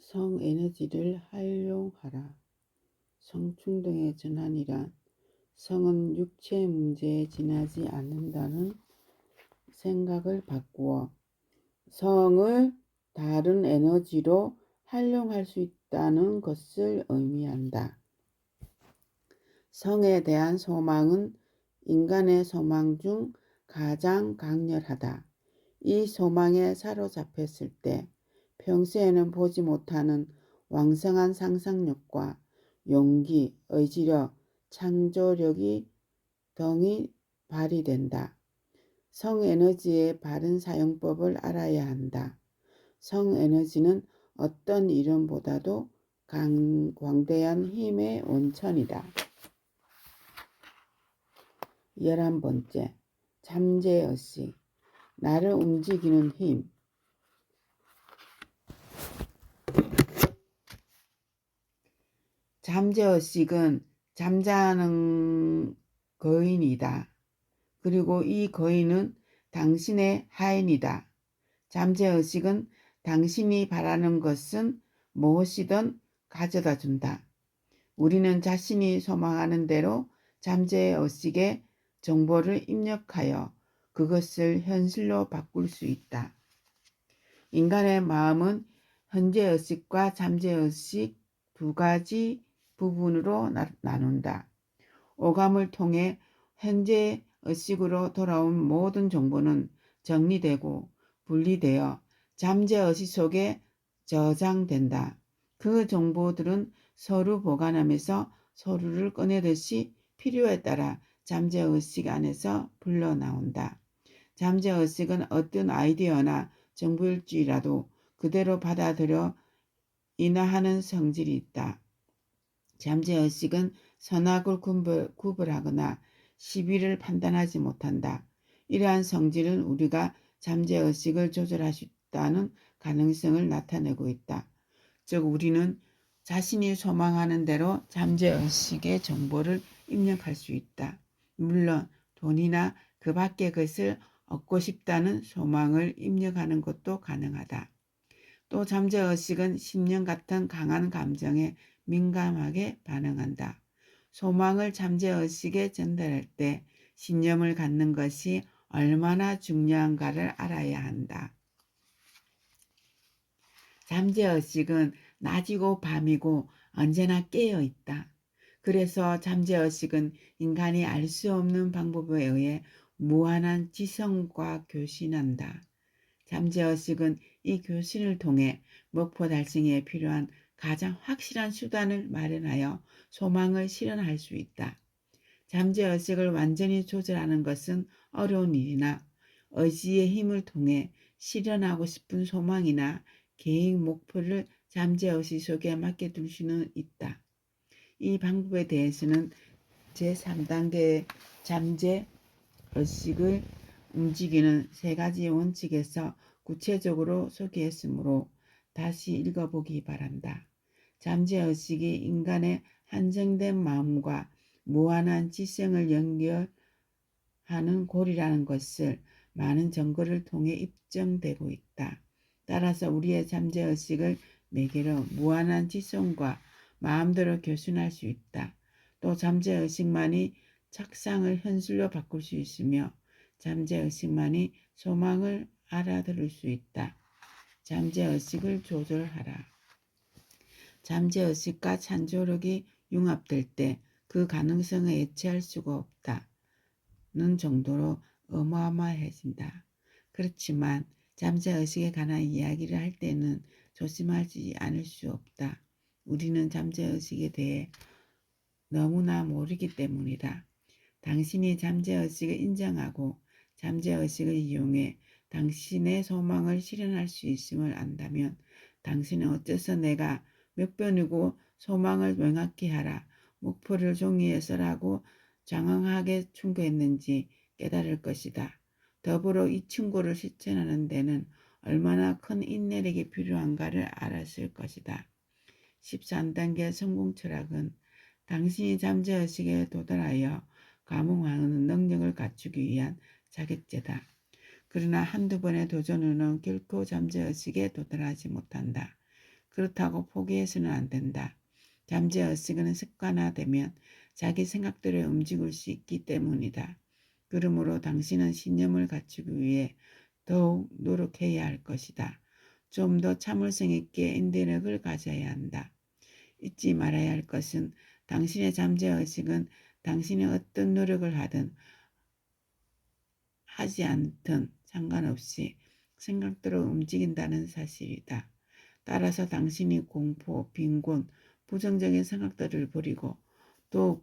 성 에너지를 활용하라. 성충동의 전환이란 성은 육체 문제에 지나지 않는다는 생각을 바꾸어 성을 다른 에너지로 활용할 수 있다는 것을 의미한다. 성에 대한 소망은 인간의 소망 중 가장 강렬하다. 이 소망에 사로잡혔을 때 평소에는 보지 못하는 왕성한 상상력과 용기, 의지력, 창조력이 등이 발휘된다. 성에너지의 바른 사용법을 알아야 한다. 성에너지는 어떤 이름보다도 광대한 힘의 원천이다. 11번째, 잠재의식, 나를 움직이는 힘. 잠재의식은 잠자는 거인이다. 그리고 이 거인은 당신의 하인이다. 잠재의식은 당신이 바라는 것은 무엇이든 가져다 준다. 우리는 자신이 소망하는 대로 잠재의식에 정보를 입력하여 그것을 현실로 바꿀 수 있다. 인간의 마음은 현재의식과 잠재의식 두 가지 부분으로 나눈다. 오감을 통해 현재의식으로 돌아온 모든 정보는 정리되고 분리되어 잠재의식 속에 저장된다. 그 정보들은 서로 보관하면서 서로를 꺼내듯이 필요에 따라 잠재의식 안에서 불러나온다. 잠재의식은 어떤 아이디어나 정보일지라도 그대로 받아들여 인하하는 성질이 있다. 잠재의식은 선악을 구별하거나 시비를 판단하지 못한다. 이러한 성질은 우리가 잠재의식을 조절할 수 있다는 가능성을 나타내고 있다. 즉 우리는 자신이 소망하는 대로 잠재의식의 정보를 입력할 수 있다. 물론 돈이나 그 밖의 것을 얻고 싶다는 소망을 입력하는 것도 가능하다. 또 잠재의식은 심령 같은 강한 감정에 민감하게 반응한다. 소망을 잠재의식에 전달할 때 신념을 갖는 것이 얼마나 중요한가를 알아야 한다. 잠재의식은 낮이고 밤이고 언제나 깨어 있다. 그래서 잠재의식은 인간이 알 수 없는 방법에 의해 무한한 지성과 교신한다. 잠재의식은 이 교신을 통해 목표 달성에 필요한 가장 확실한 수단을 마련하여 소망을 실현할 수 있다. 잠재의식을 완전히 조절하는 것은 어려운 일이나 의지의 힘을 통해 실현하고 싶은 소망이나 계획 목표를 잠재의식 속에 맡겨둘 수는 있다. 이 방법에 대해서는 제3단계의 잠재의식을 움직이는 세 가지 원칙에서 구체적으로 소개했으므로 다시 읽어보기 바란다. 잠재의식이 인간의 한정된 마음과 무한한 지성을 연결하는 고리라는 것을 많은 증거를 통해 입증되고 있다. 따라서 우리의 잠재의식을 매개로 무한한 지성과 마음대로 교순할 수 있다. 또 잠재의식만이 착상을 현실로 바꿀 수 있으며 잠재의식만이 소망을 알아들을 수 있다. 잠재의식을 조절하라. 잠재의식과 창조력이 융합될 때 그 가능성을 예측할 수가 없다는 정도로 어마어마해진다. 그렇지만 잠재의식에 관한 이야기를 할 때는 조심하지 않을 수 없다. 우리는 잠재의식에 대해 너무나 모르기 때문이다. 당신이 잠재의식을 인정하고 잠재의식을 이용해 당신의 소망을 실현할 수 있음을 안다면 당신은 어째서 내가 몇 번이고 소망을 명확히 하라, 목표를 종이에 써라고 장황하게 충고했는지 깨달을 것이다. 더불어 이 충고를 실천하는 데는 얼마나 큰 인내력이 필요한가를 알았을 것이다. 13단계 성공 철학은 당신이 잠재의식에 도달하여 감흥하는 능력을 갖추기 위한 자격제다. 그러나 한두 번의 도전으로는 결코 잠재의식에 도달하지 못한다. 그렇다고 포기해서는 안 된다. 잠재의식은 습관화되면 자기 생각대로 움직일 수 있기 때문이다. 그러므로 당신은 신념을 갖추기 위해 더욱 노력해야 할 것이다. 좀 더 참을성 있게 인내력을 가져야 한다. 잊지 말아야 할 것은 당신의 잠재의식은 당신이 어떤 노력을 하든 하지 않든 상관없이 생각대로 움직인다는 사실이다. 따라서 당신이 공포, 빈곤, 부정적인 생각들을 버리고 또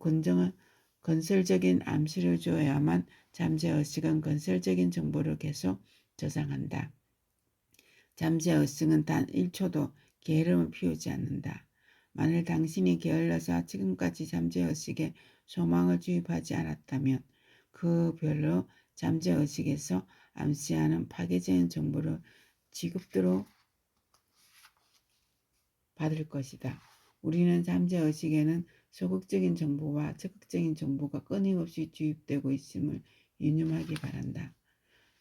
건설적인 암시를 줘야만 잠재의식은 건설적인 정보를 계속 저장한다. 잠재의식은 단 1초도 게으름을 피우지 않는다. 만일 당신이 게을러서 지금까지 잠재의식에 소망을 주입하지 않았다면 그 별로 잠재의식에서 암시하는 파괴적인 정보를 지급대로 받을 것이다. 우리는 잠재의식에는 소극적인 정보와 적극적인 정보가 끊임없이 주입되고 있음을 유념하기 바란다.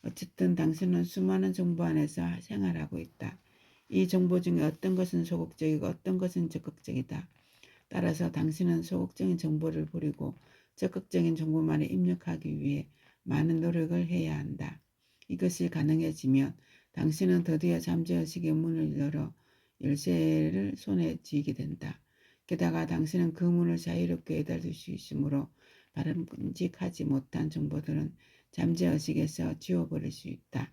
어쨌든 당신은 수많은 정보 안에서 생활하고 있다. 이 정보 중에 어떤 것은 소극적이고 어떤 것은 적극적이다. 따라서 당신은 소극적인 정보를 버리고 적극적인 정보만을 입력하기 위해 많은 노력을 해야 한다. 이것이 가능해지면 당신은 드디어 잠재의식의 문을 열어 열쇠를 손에 쥐게 된다. 게다가 당신은 그 문을 자유롭게 여닫을 수 있으므로 바람직하지 못한 정보들은 잠재의식에서 지워버릴 수 있다.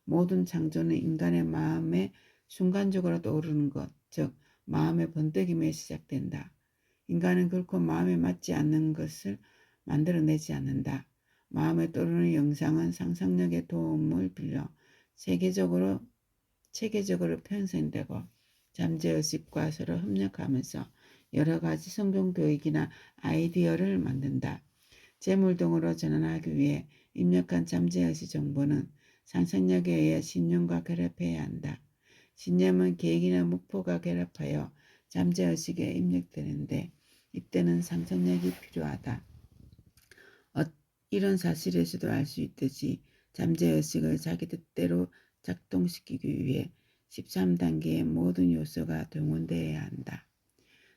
모든 창조는 인간의 마음에 순간적으로 떠오르는 것, 즉 마음의 번뜩임에 시작된다. 인간은 결코 마음에 맞지 않는 것을 만들어내지 않는다. 마음에 떠오르는 영상은 상상력의 도움을 빌려 체계적으로 편성되고 잠재의식과 서로 협력하면서 여러 가지 성경 교육이나 아이디어를 만든다. 재물 등으로 전환하기 위해 입력한 잠재의식 정보는 상상력에 의해 신념과 결합해야 한다. 신념은 계획이나 목표가 결합하여 잠재의식에 입력되는데 이때는 상상력이 필요하다. 이런 사실에서도 알 수 있듯이 잠재의식을 자기 뜻대로 작동시키기 위해 13단계의 모든 요소가 동원되어야 한다.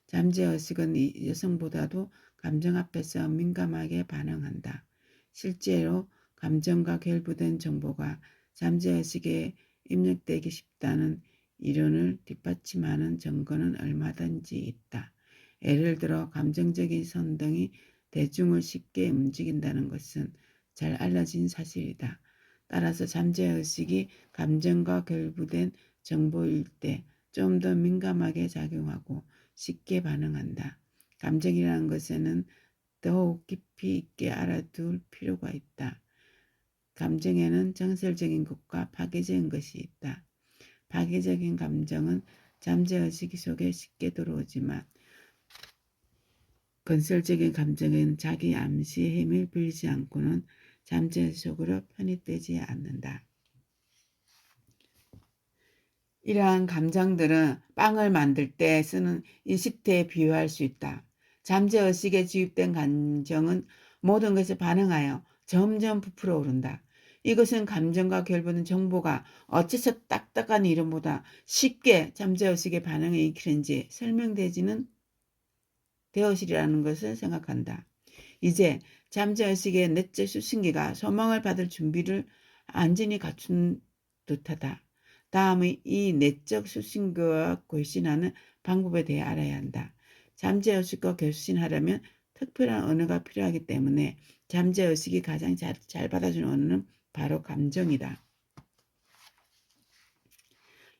잠재의식은 여성보다도 감정 앞에서 민감하게 반응한다. 실제로 감정과 결부된 정보가 잠재의식에 입력되기 쉽다는 이론을 뒷받침하는 증거는 얼마든지 있다. 예를 들어 감정적인 선동이 대중을 쉽게 움직인다는 것은 잘 알려진 사실이다. 따라서 잠재의식이 감정과 결부된 정보일 때 좀 더 민감하게 작용하고 쉽게 반응한다. 감정이라는 것에는 더욱 깊이 있게 알아둘 필요가 있다. 감정에는 정설적인 것과 파괴적인 것이 있다. 파괴적인 감정은 잠재의식 속에 쉽게 들어오지만 건설적인 감정은 자기 암시의 힘을 빌리지 않고는 잠재의식으로 편입되지 않는다. 이러한 감정들은 빵을 만들 때 쓰는 이식태에 비유할 수 있다. 잠재의식에 주입된 감정은 모든 것에 반응하여 점점 부풀어 오른다. 이것은 감정과 결부된 정보가 어째서 딱딱한 이론보다 쉽게 잠재의식의 반응을 일으키는지 설명되지는 되었으리라는 것을 생각한다. 이제 잠재의식의 내적 수신기가 소망을 받을 준비를 완전히 갖춘 듯하다. 다음은 이 내적 수신기와 결신하는 방법에 대해 알아야 한다. 잠재의식과 결신하려면 특별한 언어가 필요하기 때문에 잠재의식이 가장 잘 받아주는 언어는 바로 감정이다.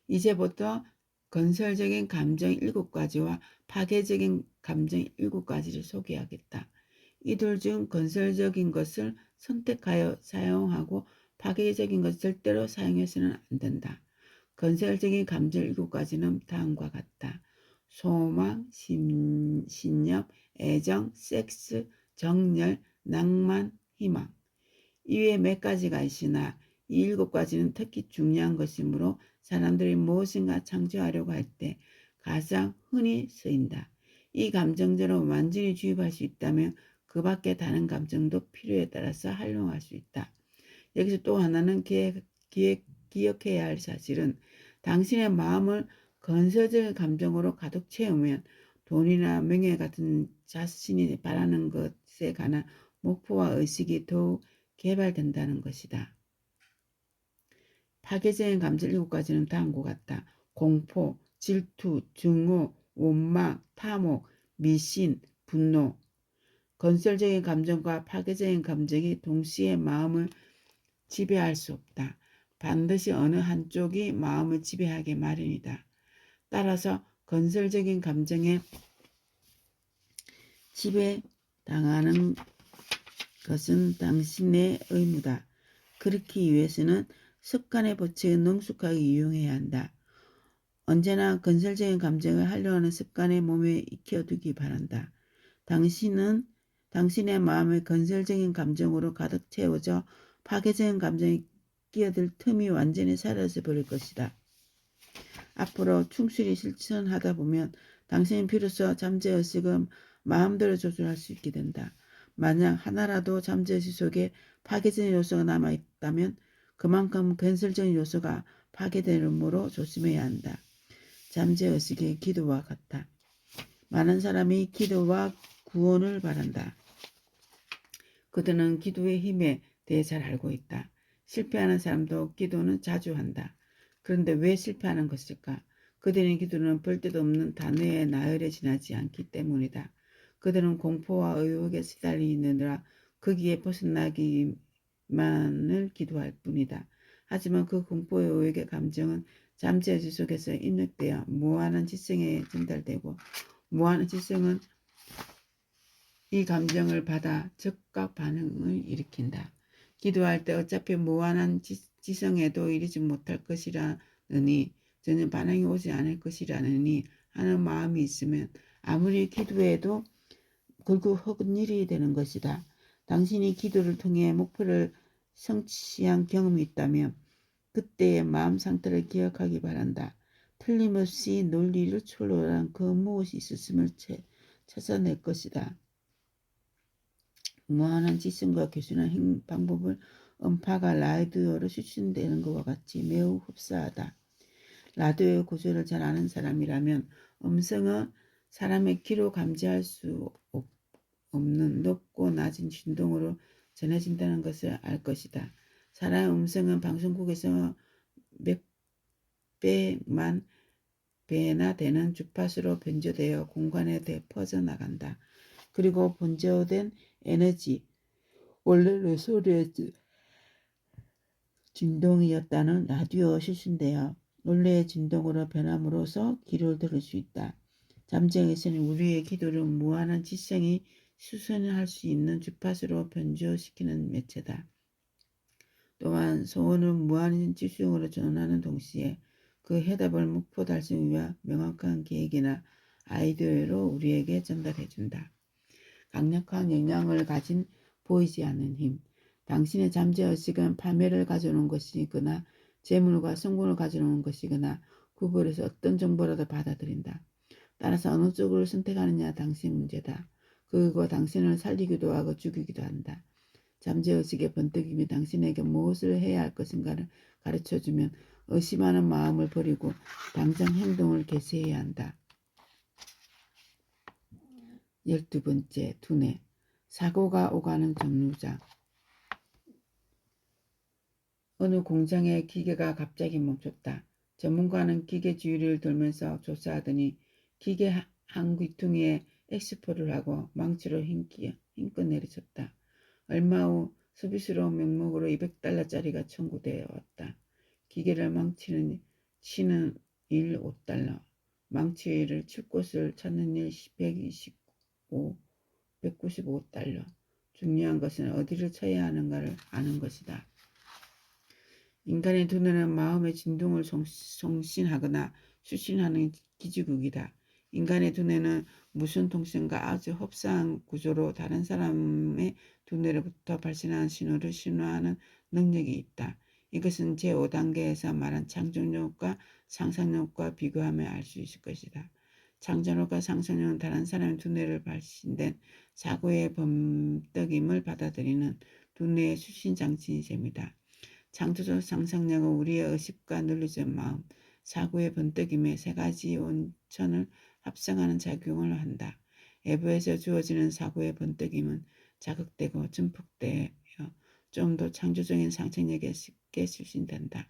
이제부터 건설적인 감정 7가지와 파괴적인 감정 7가지를 소개하겠다. 이들 중 건설적인 것을 선택하여 사용하고 파괴적인 것을 절대로 사용해서는 안 된다. 건설적인 감정 7가지는 다음과 같다. 소망, 신념, 애정, 섹스, 정열, 낭만, 희망. 이외에 몇 가지가 있으나 이 7가지는 특히 중요한 것이므로 사람들이 무엇인가 창조하려고 할 때 가장 흔히 쓰인다. 이 감정들을 완전히 주입할 수 있다면 그 밖에 다른 감정도 필요에 따라서 활용할 수 있다. 여기서 또 하나는 기억해야 할 사실은 당신의 마음을 건설적인 감정으로 가득 채우면 돈이나 명예 같은 자신이 바라는 것에 관한 목표와 의식이 더욱 개발된다는 것이다. 파괴적인 감정 7가지는 다음과 같다. 공포, 질투, 증오, 원망, 탐욕, 미신, 분노. 건설적인 감정과 파괴적인 감정이 동시에 마음을 지배할 수 없다. 반드시 어느 한쪽이 마음을 지배하게 마련이다. 따라서 건설적인 감정에 지배당하는 것은 당신의 의무다. 그렇기 위해서는 습관의 법칙을 능숙하게 이용해야 한다. 언제나 건설적인 감정을 하려는 습관의 몸에 익혀두기 바란다. 당신의 마음을 건설적인 감정으로 가득 채워져 파괴적인 감정이 끼어들 틈이 완전히 사라져 버릴 것이다. 앞으로 충실히 실천하다 보면 당신은 비로소 잠재의식을 마음대로 조절할 수 있게 된다. 만약 하나라도 잠재의식 속에 파괴적인 요소가 남아있다면 그만큼 건설적인 요소가 파괴되므로 조심해야 한다. 잠재의식의 기도와 같다. 많은 사람이 기도와 구원을 바란다. 그들은 기도의 힘에 대해 잘 알고 있다. 실패하는 사람도 기도는 자주 한다. 그런데 왜 실패하는 것일까? 그들의 기도는 볼 데도 없는 단어의 나열에 지나지 않기 때문이다. 그들은 공포와 의혹에 시달리느라 거기에 벗어나기만을 기도할 뿐이다. 하지만 그 공포의 의혹의 감정은 잠재의식 속에서 입력되어 무한한 지성에 전달되고 무한한 지성은 이 감정을 받아 즉각 반응을 일으킨다. 기도할 때 어차피 무한한 지성에도 이르지 못할 것이라느니 전혀 반응이 오지 않을 것이라느니 하는 마음이 있으면 아무리 기도해도 결국 헛은 일이 되는 것이다. 당신이 기도를 통해 목표를 성취한 경험이 있다면 그때의 마음 상태를 기억하기 바란다. 틀림없이 논리를 초월한 그 무엇이 있었음을 찾아낼 것이다. 무한한 지성과 교순한 방법을 음파가 라디오로 수신되는 것과 같이 매우 흡사하다. 라디오의 구조를 잘 아는 사람이라면 음성은 사람의 귀로 감지할 수 없는 높고 낮은 진동으로 전해진다는 것을 알 것이다. 사람의 음성은 방송국에서 몇백만 배나 되는 주파수로 변조되어 공간에 퍼져나간다. 그리고 번조된 에너지, 원래는 소리의 진동이었다는 라디오 수신되어 원래의 진동으로 변함으로써 귀를 들을 수 있다. 잠재에서는 우리의 기도를 무한한 지성이 수선할 수 있는 주파수로 변조시키는 매체다. 또한 소원은 무한한 지성으로 전환하는 동시에 그 해답을 목표 달성 위한 명확한 계획이나 아이디어로 우리에게 전달해준다. 강력한 영향을 가진 보이지 않는 힘. 당신의 잠재의식은 파멸을 가져오는 것이거나 재물과 성공을 가져오는 것이거나 구별해서 어떤 정보라도 받아들인다. 따라서 어느 쪽을 선택하느냐 당신 문제다. 그거 당신을 살리기도 하고 죽이기도 한다. 잠재의식의 번뜩임이 당신에게 무엇을 해야 할 것인가를 가르쳐주면 의심하는 마음을 버리고 당장 행동을 개시해야 한다. 12번째, 두뇌. 사고가 오가는 정류장. 어느 공장의 기계가 갑자기 멈췄다. 전문가는 기계 주위를 돌면서 조사하더니 기계 한 귀퉁이에 엑스포를 하고 망치로 힘껏 내리쳤다. 얼마 후 서비스로 명목으로 $200짜리가 청구되어 왔다. 기계를 치는 일 $5, 망치를 칠 곳을 찾는 일 $195. 중요한 것은 어디를 쳐야 하는가를 아는 것이다. 인간의 두뇌는 마음의 진동을 송신하거나 수신하는 기지국이다. 인간의 두뇌는 무선 통신과 아주 흡사한 구조로 다른 사람의 두뇌로부터 발신하는 신호를 신호하는 능력이 있다. 이것은 제5단계에서 말한 창조력과 상상력과 비교하면 알 수 있을 것이다. 창조력과 상상력은 다른 사람의 두뇌를 발신된 사고의 범떡임을 받아들이는 두뇌의 수신 장치인 셈이다. 창조적 상상력은 우리의 의식과 눌려진 마음, 사고의 번뜩임에 세 가지 원천을 합성하는 작용을 한다. 외부에서 주어지는 사고의 번뜩임은 자극되고 증폭되어 좀 더 창조적인 상상력에 쉽게 실신된다.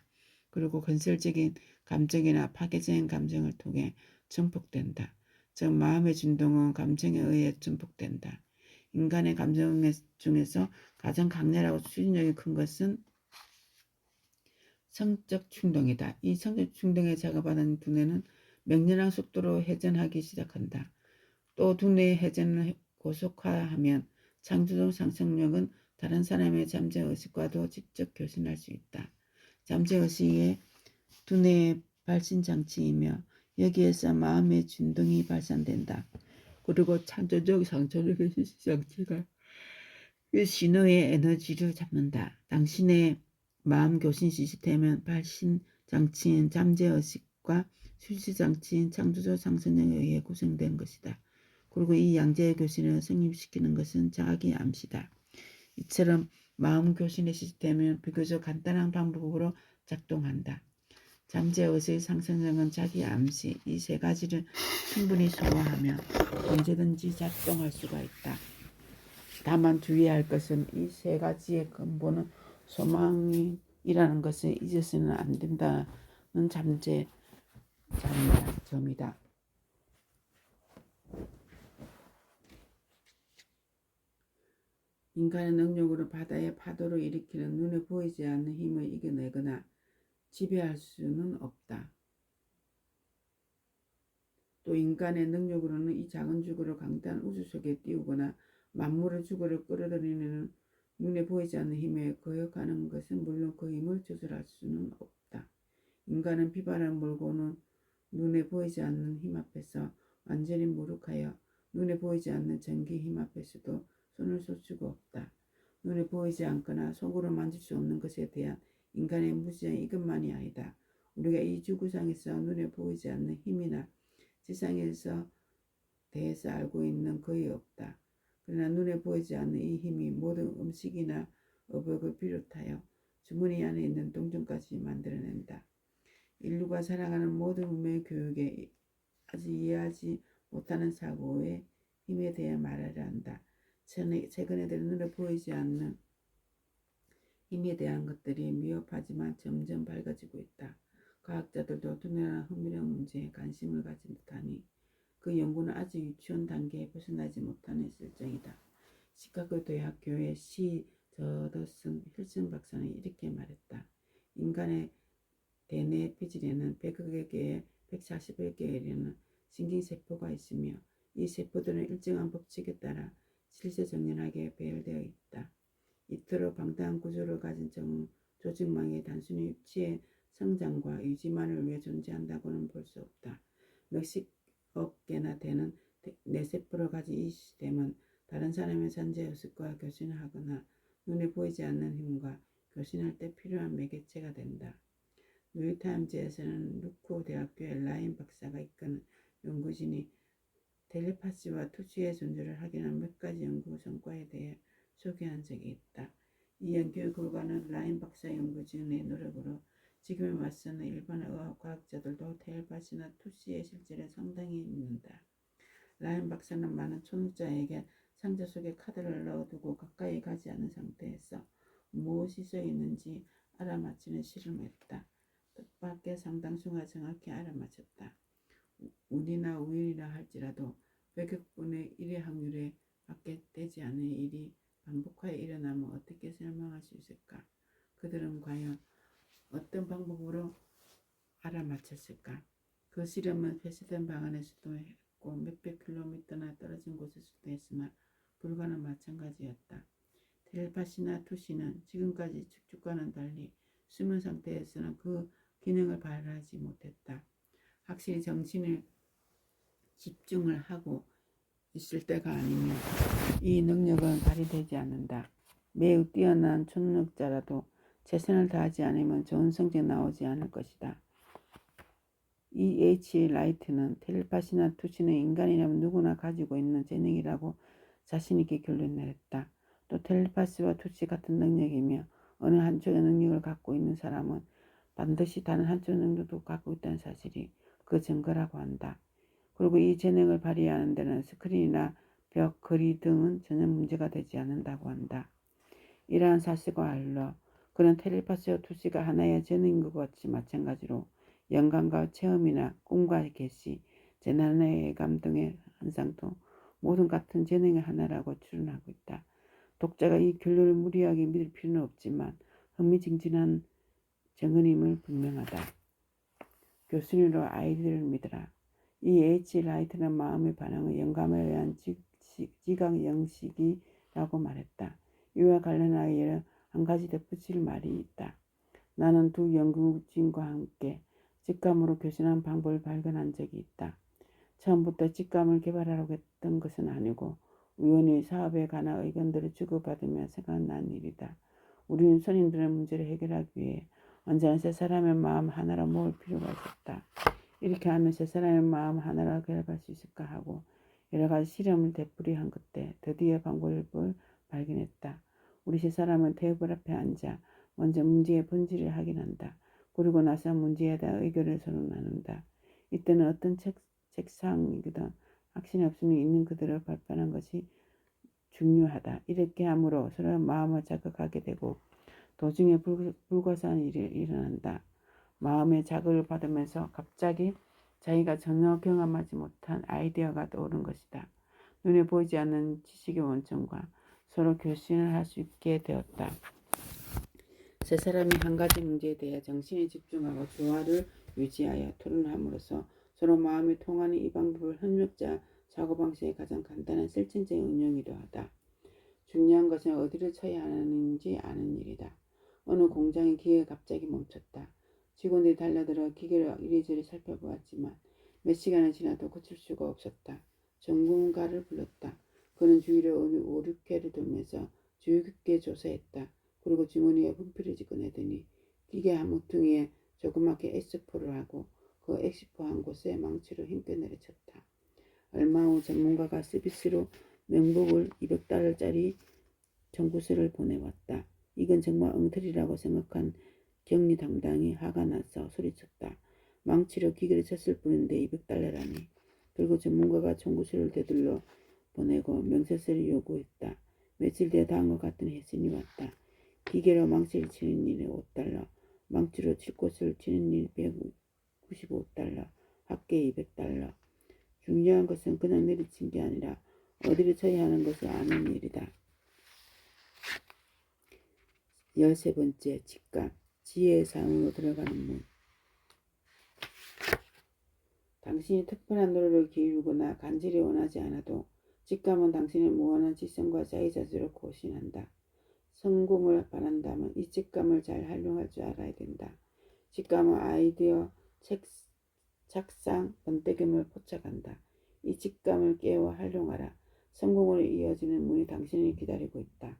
그리고 건설적인 감정이나 파괴적인 감정을 통해 증폭된다. 즉 마음의 진동은 감정에 의해 증폭된다. 인간의 감정 중에서 가장 강렬하고 추진력이 큰 것은 성적 충동이다. 이 성적 충동에 자극받은 두뇌는 맹렬한 속도로 회전하기 시작한다. 또 두뇌의 회전을 고속화하면 창조적 상상력은 다른 사람의 잠재의식과도 직접 교신할 수 있다. 잠재의식의 두뇌의 발신장치이며 여기에서 마음의 진동이 발산된다. 그리고 창조적 상상력의 실시장치가 그 신호의 에너지를 잡는다. 당신의 마음 교신 시스템은 발신 장치인 잠재의식과 실시 장치인 창조적 상상력에 의해 구성된 것이다. 그리고 이 양자의 교신을 성립시키는 것은 자기 암시다. 이처럼 마음 교신의 시스템은 비교적 간단한 방법으로 작동한다. 잠재의식, 상상력은 자기 암시 이 세 가지를 충분히 소화하면 언제든지 작동할 수가 있다. 다만 주의해야 할 것은 이 세 가지의 근본은 소망이라는 것을 잊어서는 안 된다는 점이다. 인간의 능력으로 바다의 파도를 일으키는 눈에 보이지 않는 힘을 이겨내거나 지배할 수는 없다. 또 인간의 능력으로는 이 작은 지구를 강대한 우주 속에 띄우거나 만물의 지구를 끌어들이는 눈에 보이지 않는 힘에 거역하는 것은 물론 그 힘을 조절할 수는 없다. 인간은 비바람 몰고는 눈에 보이지 않는 힘 앞에서 완전히 무력하여 눈에 보이지 않는 전기 힘 앞에서도 손을 쏠 수가 없다. 눈에 보이지 않거나 손으로 만질 수 없는 것에 대한 인간의 무지한 이것만이 아니다. 우리가 이 지구상에서 눈에 보이지 않는 힘이나 지상에서 대해서 알고 있는 거의 없다. 그러나 눈에 보이지 않는 이 힘이 모든 음식이나 의복을 비롯하여 주머니 안에 있는 동전까지 만들어낸다. 인류가 살아가는 모든 운명 교육에 아직 이해하지 못하는 사고의 힘에 대해 말하려 한다. 최근에 들어 눈에 보이지 않는 힘에 대한 것들이 미흡하지만 점점 밝아지고 있다. 과학자들도 두뇌나 흥미력 문제에 관심을 가진 듯하니 그 연구는 아직 유치원 단계에 벗어나지 못하는 있을 정이다. 시카고 대학교의 시 저더슨 힐슨 박사는 이렇게 말했다. 인간의 대뇌 피질에는 100여 개의 141개에 이르는 신경세포가 있으며 이 세포들은 일정한 법칙에 따라 실제정연하게 배열되어 있다. 이토록 방대한 구조를 가진 조직망이 단순히 육체의 성장과 유지만을 위해 존재한다고는 볼 수 없다. 몇십억 개나 되는 뇌세포를 가진 이 시스템은 다른 사람의 잠재의식과 교신을 하거나 눈에 보이지 않는 힘과 교신할 때 필요한 매개체가 된다. 뉴욕타임즈에서는 루크 대학교의 라인 박사가 이끄는 연구진이 텔레파시와 투시의 존재를 확인한 몇 가지 연구 성과에 대해 소개한 적이 있다. 이 연구의 결과는 라인 박사 연구진의 노력으로 지금에 맞서는 일반 의학 과학자들도 텔레파시나 투시의 실제를 상당히 믿는다. 라인 박사는 많은 초능자에게 상자 속에 카드를 넣어두고 가까이 가지 않은 상태에서 무엇이 써 있는지 알아맞히는 실험을 했다. 뜻밖의 상당수가 정확히 알아맞혔다. 운이나 우연이라 할지라도 100억분의 1의 확률에 밖에 되지 않는 일이 반복하여 일어나면 어떻게 설명할 수 있을까? 그들은 과연 어떤 방법으로 알아맞혔을까? 그 실험은 폐쇄된 방 안에서도 했고 몇백 킬로미터나 떨어진 곳에서도 했으나 불과는 마찬가지였다. 텔레파시나 투시는 지금까지 측주과는 달리 수면 상태에서는 그 기능을 발휘하지 못했다. 확실히 정신을 집중을 하고 있을 때가 아니면 이 능력은 발휘되지 않는다. 매우 뛰어난 초능력자라도 최선을 다하지 않으면 좋은 성적 나오지 않을 것이다. E.H. 라이트는 텔레파시나 투시는 인간이라면 누구나 가지고 있는 재능이라고 자신있게 결론 내렸다. 또 텔레파시와 투시 같은 능력이며 어느 한쪽의 능력을 갖고 있는 사람은 반드시 다른 한쪽 능력도 갖고 있다는 사실이 그 증거라고 한다. 그리고 이 재능을 발휘하는 데는 스크린이나 벽, 거리 등은 전혀 문제가 되지 않는다고 한다. 이러한 사실과 아울러 그런 텔레파시와 투시가 하나의 재능인 것 같이 마찬가지로 영감과 체험이나 꿈과 계시, 재난의 예감 등의 현상도 모든 같은 재능의 하나라고 추론하고 있다. 독자가 이 결론을 무리하게 믿을 필요는 없지만 흥미진진한 증언임을 분명하다. 교수님으로 아이디어를 믿으라. 이 H. 라이트는 마음의 반응의 영감에 의한 지각 영식이라고 말했다. 이와 관련하여 한 가지 덧붙일 말이 있다. 나는 두 연구진과 함께 직감으로 교신한 방법을 발견한 적이 있다. 처음부터 직감을 개발하려고 했던 것은 아니고 우연히 사업에 관한 의견들을 주고받으며 생각난 일이다. 우리는 손님들의 문제를 해결하기 위해 언제나 세 사람의 마음 하나로 모을 필요가 있었다. 이렇게 하면 세 사람의 마음 하나로 결합할 수 있을까 하고 여러 가지 실험을 되풀이한 그때 드디어 방법을 발견했다. 우리 세 사람은 테이블 앞에 앉아 먼저 문제의 본질을 확인한다. 그리고 나서 문제에 대한 의견을 서로 나눈다. 이때는 어떤 책상이든 확신이 없으면 있는 그대로 발표하는 것이 중요하다. 이렇게 함으로 서로의 마음을 자극하게 되고 도중에 불가사한 일이 일어난다. 마음의 자극을 받으면서 갑자기 자기가 전혀 경험하지 못한 아이디어가 떠오른 것이다. 눈에 보이지 않는 지식의 원천과 서로 교신을 할 수 있게 되었다. 세 사람이 한 가지 문제에 대해 정신이 집중하고 조화를 유지하여 토론함으로써 서로 마음이 통하는 이 방법을 협력자 사고방식의 가장 간단한 실천적인 응용이기도 하다. 중요한 것은 어디를 쳐야 하는지 아는 일이다. 어느 공장의 기계가 갑자기 멈췄다. 직원들이 달려들어 기계를 이리저리 살펴보았지만 몇 시간이 지나도 고칠 수가 없었다. 전문가를 불렀다. 그는 주위를 5, 6회를 돌면서 주의 깊게 조사했다. 그리고 주머니에 분필을 집어내더니 기계 한 모퉁이에 조그맣게 X포를 하고 그 X포 한 곳에 망치로 힘껏 내려쳤다. 얼마 후 전문가가 서비스로 명복을 200달러짜리 청구서를 보내왔다. 이건 정말 엉터리라고 생각한 격리 담당이 화가 나서 소리쳤다. 망치로 기계를 쳤을 뿐인데 200달러라니. 그리고 전문가가 청구서를 되돌려 보내고 명세서를 요구했다. 며칠 뒤에 다음과 같은 해신이 왔다. 기계로 망치를 치는 일에 5달러, 망치로 칠 곳을 치는 일 195달러, 합계 200달러. 중요한 것은 그냥 내리친 게 아니라 어디를 쳐야 하는 것을 아는 일이다. 13번째, 직감, 지혜의 삶으로 들어가는 문. 당신이 특별한 노력을 기울이거나 간절히 원하지 않아도 직감은 당신의 무한한 지성과 자의자재로 고신한다. 성공을 바란다면 이 직감을 잘 활용할 줄 알아야 된다. 직감은 아이디어, 착상, 번뜩임을 포착한다. 이 직감을 깨워 활용하라. 성공으로 이어지는 문이 당신을 기다리고 있다.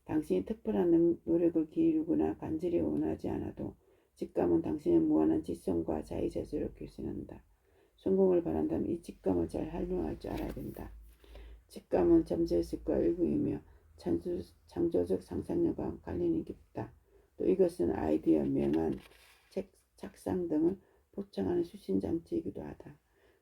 당신이 특별한 노력을 기울이거나 간절히 원하지 않아도 직감은 당신의 무한한 지성과 자의자재로 교신한다. 성공을 바란다면 이 직감을 잘 활용할 줄 알아야 된다. 직감은 잠재의식과 일부이며 창조적 상상력과 관련이 깊다. 또 이것은 아이디어, 명안, 착상 등을 포착하는 수신장치이기도 하다.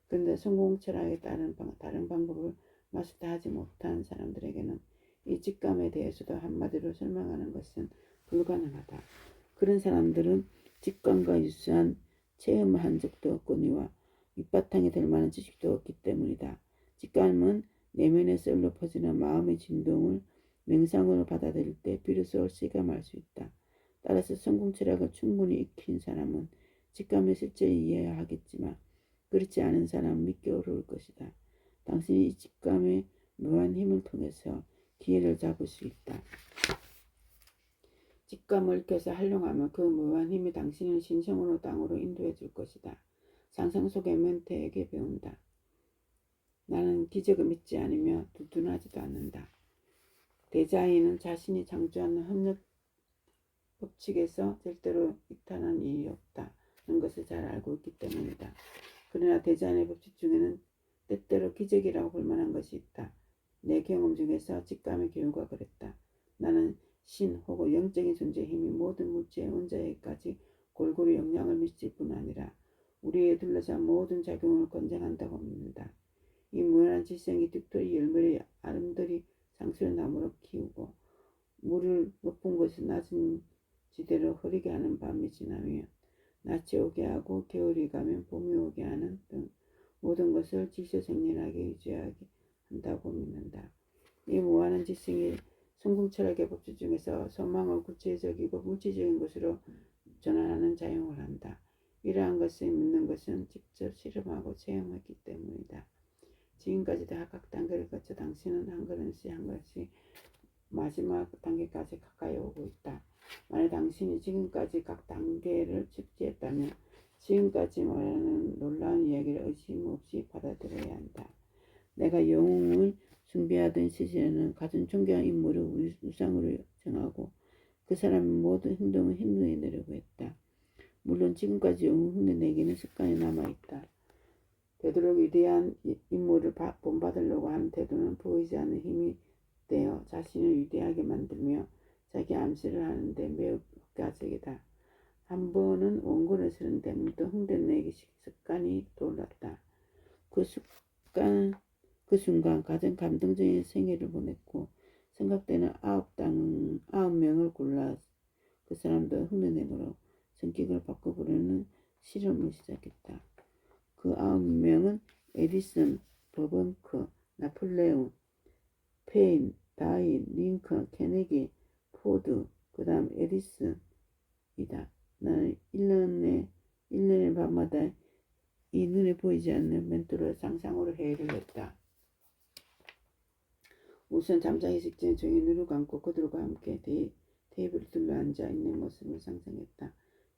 그런데 성공 철학에 따른 다른 방법을 마스터하지 못한 사람들에게는 이 직감에 대해서도 한마디로 설명하는 것은 불가능하다. 그런 사람들은 직감과 유사한 체험을 한 적도 없거니와 밑바탕이 될 만한 지식도 없기 때문이다. 직감은 내면의 썰로 퍼지는 마음의 진동을 맹상으로 받아들일 때 비로소 실감할 수 있다. 따라서 성공 철학을 충분히 익힌 사람은 직감을 실제히 이해해야 하겠지만 그렇지 않은 사람은 믿기 어려울 것이다. 당신이 이 직감의 묘한 힘을 통해서 기회를 잡을 수 있다. 직감을 익혀서 활용하면 그 묘한 힘이 당신을 신성으로 땅으로 인도해 줄 것이다. 상상 속의 멘트에게 배운다. 나는 기적을 믿지 않으며 두둔하지도 않는다. 대자인은 자신이 창조하는 협력 법칙에서 절대로 이탈한 일이 없다는 것을 잘 알고 있기 때문이다. 그러나 대자인의 법칙 중에는 때때로 기적이라고 볼 만한 것이 있다. 내 경험 중에서 직감의 교훈과 그랬다. 나는 신 혹은 영적인 존재의 힘이 모든 물질의 원자에까지 골고루 영향을 미칠 뿐 아니라 우리에 둘러싼 모든 작용을 권장한다고 믿는다. 이 무한한 지성이 득토리 열매를 아름드리 상수의 나무로 키우고 물을 높은 곳에 낮은 지대로 흐리게 하는 밤이 지나면 낮이 오게 하고 겨울이 가면 봄이 오게 하는 등 모든 것을 질서정연하게 유지하게 한다고 믿는다. 이 무한한 지성이 성공철학의 법칙 중에서 소망을 구체적이고 물질적인 것으로 전환하는 작용을 한다. 이러한 것을 믿는 것은 직접 실험하고 체험했기 때문이다. 지금까지도 각 단계를 거쳐 당신은 한 걸음씩 한 걸음씩 마지막 단계까지 가까이 오고 있다. 만약 당신이 지금까지 각 단계를 숙지했다면 지금까지 말하는 놀라운 이야기를 의심 없이 받아들여야 한다. 내가 영웅을 숭배하던 시절에는 가장 존경한 인물을 우상으로 정하고 그 사람의 모든 행동을 흉내내려고 했다. 물론 지금까지 영웅 흉내내기는 습관이 남아있다. 되도록 위대한 인물을 본받으려고 하는 태도는 보이지 않는 힘이 되어 자신을 위대하게 만들며 자기 암시를 하는데 매우 효과적이다. 한 번은 원고를 쓰는데 문득 흉내내기 습관이 떠올랐다. 그 순간 가장 감동적인 생애를 보냈고 생각되는 9명을 골라 그 사람도 흉내내므로 성격을 바꿔보려는 실험을 시작했다. 그 9명은 에디슨, 버번크, 나폴레옹, 페인, 다인, 링컨, 케네디, 포드, 그 다음 에디슨이다. 나는 1년의 밤마다 이 눈에 보이지 않는 멘토를 상상으로 회의를 했다. 우선 잠자기 직전에 조용히 눈을 감고 그들과 함께 테이블을 둘러앉아 있는 모습을 상상했다.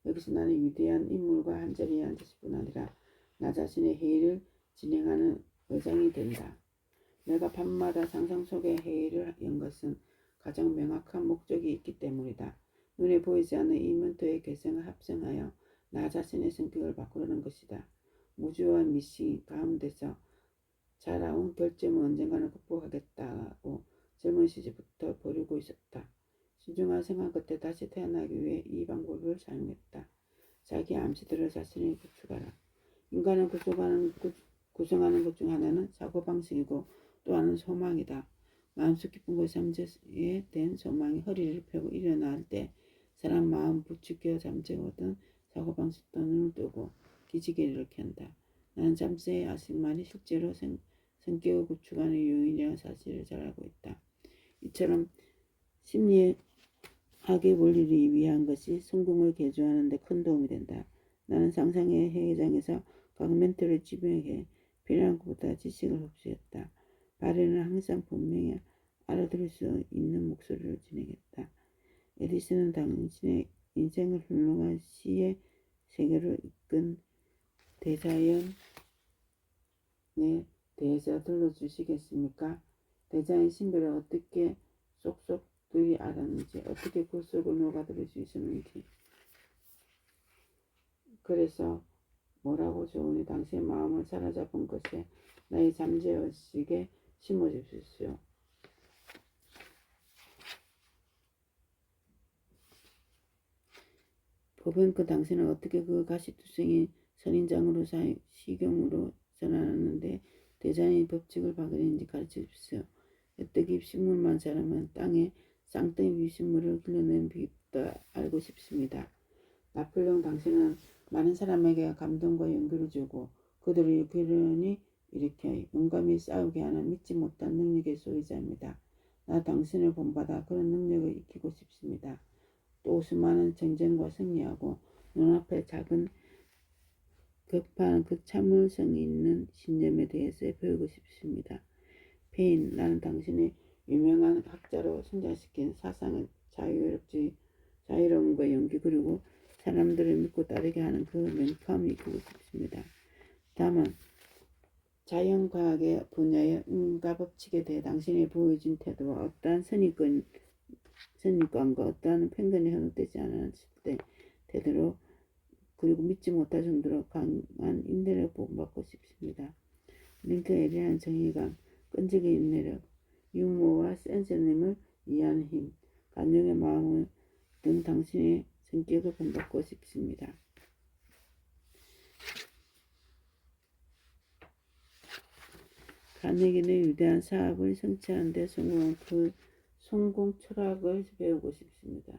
여기서 나는 위대한 인물과 한자리에 앉았을 뿐 아니라 나 자신의 회의를 진행하는 의장이 된다. 내가 밤마다 상상 속의 회의를 연 것은 가장 명확한 목적이 있기 때문이다. 눈에 보이지 않는 이 멘토의 개성을 합성하여 나 자신의 성격을 바꾸려는 것이다. 무주와 미시 가운데서 자라온 결점은 언젠가는 극복하겠다고 젊은 시절부터 버리고 있었다. 신중한 생활 끝에 다시 태어나기 위해 이 방법을 사용했다. 자기 암시들을 자신이 구축하라. 인간을 구성하는 것 중 하나는 사고방식이고 또 하나는 소망이다. 마음속 깊은 곳에 잠재에 된 소망이 허리를 펴고 일어날 때 사람 마음 부추겨 잠재거든 사고방식도 눈을 뜨고 기지개를 일으킨다. 나는 잠재의 아식만이 실제로 성격을 구축하는 요인이라는 사실을 잘 알고 있다. 이처럼 심리학의 원리를 위한 것이 성공을 개조하는 데 큰 도움이 된다. 나는 상상의 회의장에서 각 멘토를 지명해 필요한 것보다 지식을 흡수했다. 발언은 항상 분명히 알아들을 수 있는 목소리로 진행했다. 에디슨은 당신의 인생을 훌륭한 시의 세계로 이끈 대자연에 대해서 들려주시겠습니까? 대자연 신비를 어떻게 쏙쏙 들이 알았는지, 어떻게 그 속을 녹아들일 수 있었는지. 그래서 뭐라고 좋으니 당신의 마음을 사로잡은 것에 나의 잠재의식에 심어주십시오. 버뱅크 당신은 어떻게 그 가시투성이 선인장으로 시경으로 전환하는데 대자연의 법칙을 바꾸는지 가르쳐주십시오. 에뜨기 식물만 자라면 땅에 쌍둥이 비식물을 길러내는 비법도 알고 싶습니다. 나폴레옹 당신은 많은 사람에게 감동과 용기를 주고 그들을 기련히 일으켜 용감히 싸우게 하는 믿지 못한 능력의 소유자입니다. 나 당신을 본받아 그런 능력을 익히고 싶습니다. 또 수많은 전쟁과 승리하고 눈앞에 작은 급한 그 참을성 있는 신념에 대해서 배우고 싶습니다. 페인, 나는 당신의 유명한 학자로 성장시킨 사상의 자유로움과 용기 그리고 사람들을 믿고 따르게 하는 그 명쾌함을 익히고 싶습니다. 다만 자연과학의 분야의 운과 법칙에 대해 당신이 보여준 태도와 어떠한 선입관과 어떠한 편견이 현혹되지 않았을 때 되도록 그리고 믿지 못할 정도로 강한 인내를 보호받고 싶습니다. 링컨에 대한 정의감, 끈질긴 인내력, 유머와 센스님을 이해하는 힘, 간용의 마음을 등 당신의 성격을 본받고 싶습니다. 카네기는 위대한 사업을 성취하는 데 성공한 그 성공 철학을 배우고 싶습니다.